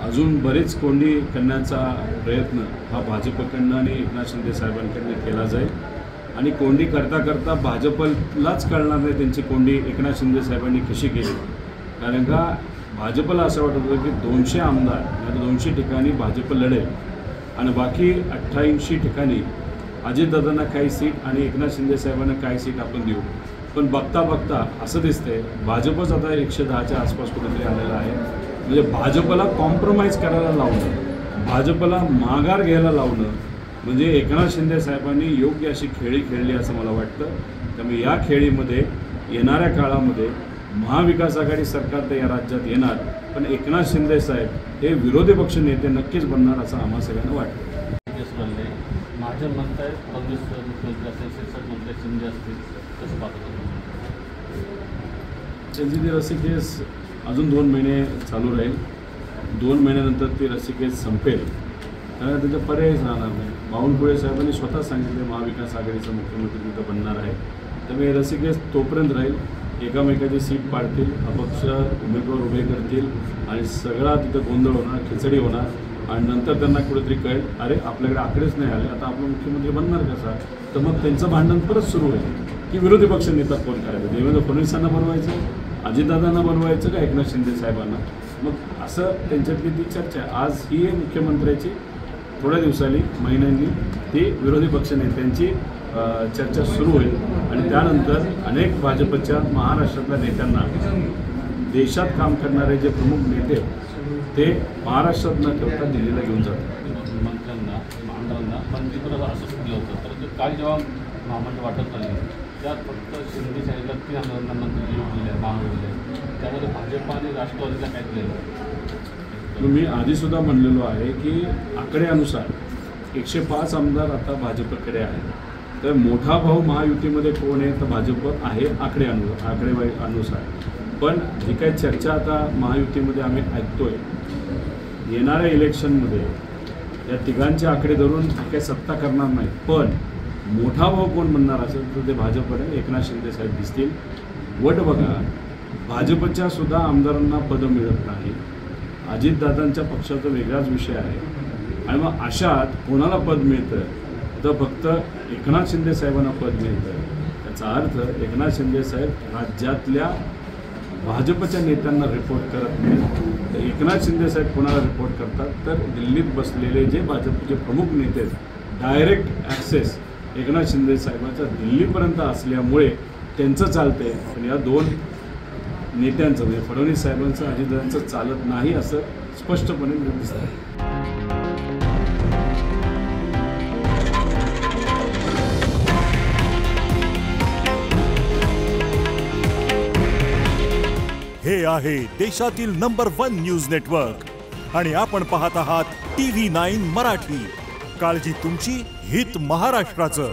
अजून बरेच कोंडी करण्याचा प्रयत्न हा भाजपकडनं आणि एकनाथ शिंदे साहेबांकडनं केला जाईल आणि कोंडी करता करता भाजपलाच कळणार नाही त्यांची कोंडी एकनाथ शिंदे साहेबांनी कशी केली। कारण का भाजपला असं वाटत होतं की 200 आमदार म्हणजे 200 ठिकाणी भाजप लढेल आणि बाकी 88 ठिकाणी अजितदादांना काही सीट आणि एकनाथ शिंदे साहेबांना काही सीट आपण देऊ। पण बघता बघता असं दिसतंय भाजपच आता 110च्या आसपास कुठेतरी आलेला आहे। म्हणजे भाजपला कॉम्प्रोमाइज करायला लावणं, भाजपला माघार घ्यायला लावणं म्हणजे एकनाथ शिंदे साहेबांनी योग्य अशी खेळी खेळली असं मला वाटतं। त्यामुळे या खेळीमध्ये येणाऱ्या काळामध्ये महाविकास आघाडी सरकार तर या राज्यात येणार, पण एकनाथ शिंदे साहेब हे विरोधी पक्ष नेते नक्कीच बनणार असं आम्हा सगळ्यांना वाटतं। माझं म्हणत आहे काँग्रेस मुख्यमंत्री असेल, शिक्षक मंत्री शिंदे असतील, कसं पाहतो? त्यांची ती रस्सी अजून 2 महिने चालू राहील। 2 महिन्यानंतर ती रस्सी संपेल, कारण त्याचा पर्यायच राहणार नाही। बावनकुळे साहेबांनी स्वतः सांगितले महाविकास आघाडीचा मुख्यमंत्री तिथं बनणार आहे। त्यामुळे रस्सी तोपर्यंत राहील, एकामेकाची सीट पाडतील, अपक्ष उमेदवार उभे करतील आणि सगळा तिथं गोंधळ होणार, खिचडी होणार आणि नंतर त्यांना कुठेतरी कळेल अरे आपल्याकडे आकडेच नाही आले, आता आपला मुख्यमंत्री बनणार कसा। तर मग त्यांचं भांडण परत सुरू होईल की विरोधी पक्ष नेता कोण करायचं, देवेंद्र फडणवीसांना बनवायचं, अजितदादांना बनवायचं का एकनाथ शिंदे साहेबांना। मग असं त्यांच्यातली ती चर्चा आज ही मुख्यमंत्र्याची थोड्या दिवसांनी महिन्यांनी ती विरोधी पक्ष नेत्यांची चर्चा सुरू होईल आणि त्यानंतर अनेक भाजपच्या महाराष्ट्रातल्या नेत्यांना देशात काम करणारे जे प्रमुख नेते ते महाराष्ट्रात न ठेवता दिल्लीला घेऊन जातात। मंत्र्यांना आमदारांना मंत्रिपद असं दिलं होतं, तर काल जेव्हा महामंडळ वाटप झाले त्यात फक्त शिंदे साहेबला 3 आमदारांना मंत्री दिले महामंडळ, त्यामध्ये भाजप आणि राष्ट्रवादीला काय दिलेलं? मी आधीसुद्धा म्हणलेलो आहे की आकड्यानुसार 105 आमदार आता भाजपकडे आहेत। तर मोठा भाऊ महायुतीमध्ये कोण आहे तर भाजप आहे आकडेवारीनुसार। पण जी काही चर्चा आता महायुतीमध्ये आम्ही ऐकतोय, येणाऱ्या इलेक्शनमध्ये या तिघांचे आकडे धरून काही सत्ता करणार नाही, पण मोठा भाऊ कोण बनणार असेल तर ते भाजपकडे एकनाथ शिंदे साहेब दिसतील। वट बघा, भाजपच्या सुद्धा आमदारांना पदं मिळत नाही, अजितदादांच्या पक्षाचा वेगळाच विषय आहे आणि मग अशात कोणाला पद मिळतं तर फक्त एकनाथ शिंदे साहेबांना पद मिळतं। त्याचा अर्थ एकनाथ शिंदे साहेब राज्यातल्या भाजपच्या नेत्यांना रिपोर्ट करत नाही, तर एकनाथ शिंदे साहेब कोणाला रिपोर्ट करतात तर दिल्लीत बसलेले जे भाजपचे प्रमुख नेते डायरेक्ट ॲक्सेस एकनाथ शिंदे साहेबांचा दिल्लीपर्यंत असल्यामुळे त्यांचं चालतंय, पण या 2 नेत्यांचं म्हणजे फडणवीस साहेबांचं अजितदादांचं चालत नाही असं स्पष्टपणे दिसतं। हे आहे देशातील नंबर 1 न्यूज नेटवर्क आणि आपण पाहत आहात TV9 मराठी। काळजी तुमची, हित महाराष्ट्राचं।